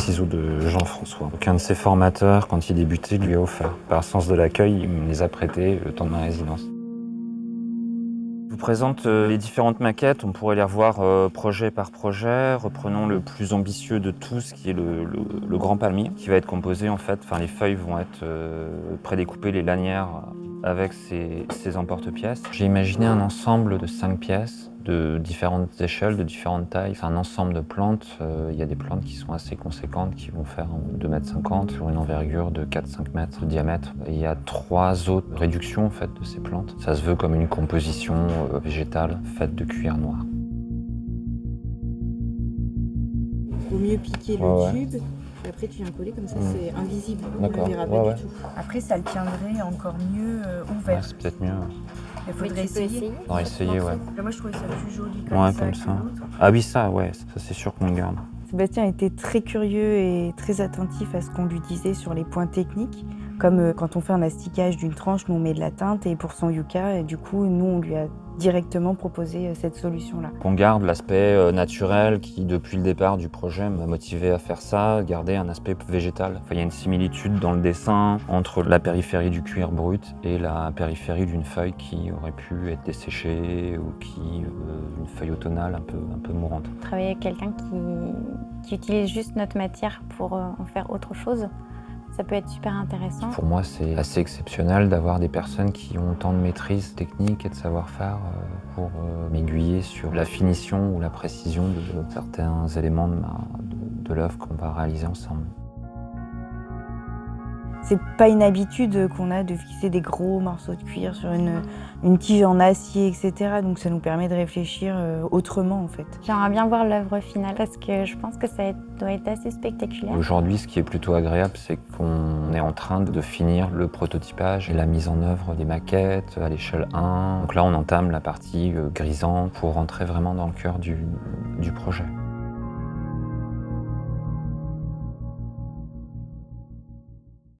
ciseaux de Jean-François. Aucun de ses formateurs, quand il débutait, lui a offert. Par sens de l'accueil, il me les a prêtés le temps de ma résidence. Je vous présente les différentes maquettes, on pourrait les revoir projet par projet. Reprenons le plus ambitieux de tous, qui est le grand palmier, qui va être composé en fait, les feuilles vont être prédécoupées, les lanières avec ces emporte-pièces. J'ai imaginé un ensemble de 5 pièces, de différentes échelles, de différentes tailles. C'est un ensemble de plantes, il y a des plantes qui sont assez conséquentes, qui vont faire 2,50 m sur une envergure de 4-5 mètres de diamètre. Et il y a 3 autres réductions en fait, de ces plantes. Ça se veut comme une composition végétale faite de cuir noir. Il faut mieux piquer le tube, et après tu viens coller comme ça, c'est invisible. D'accord. On ne verra pas du tout. Après ça le tiendrait encore mieux ouvert. C'est peut-être mieux. Il faudrait essayer. On va essayer, ouais. Moi je trouvais ça plus joli comme ça. Ah oui, ça c'est sûr qu'on le garde. Sébastien était très curieux et très attentif à ce qu'on lui disait sur les points techniques. Comme quand on fait un asticage d'une tranche, nous on met de la teinte et pour son yucca, et du coup nous on lui a directement proposé cette solution-là. Qu'on garde l'aspect naturel qui depuis le départ du projet m'a motivé à faire ça, garder un aspect végétal. Il y a une similitude dans le dessin entre la périphérie du cuir brut et la périphérie d'une feuille qui aurait pu être desséchée ou une feuille automnale un peu mourante. Travailler avec quelqu'un qui utilise juste notre matière pour en faire autre chose, ça peut être super intéressant. Pour moi, c'est assez exceptionnel d'avoir des personnes qui ont autant de maîtrise technique et de savoir-faire pour m'aiguiller sur la finition ou la précision de certains éléments de l'œuvre qu'on va réaliser ensemble. C'est pas une habitude qu'on a de fixer des gros morceaux de cuir sur une tige en acier, etc. Donc ça nous permet de réfléchir autrement en fait. J'aimerais bien voir l'œuvre finale parce que je pense que ça doit être assez spectaculaire. Aujourd'hui, ce qui est plutôt agréable, c'est qu'on est en train de finir le prototypage et la mise en œuvre des maquettes à l'échelle 1. Donc là, on entame la partie grisante pour rentrer vraiment dans le cœur du projet.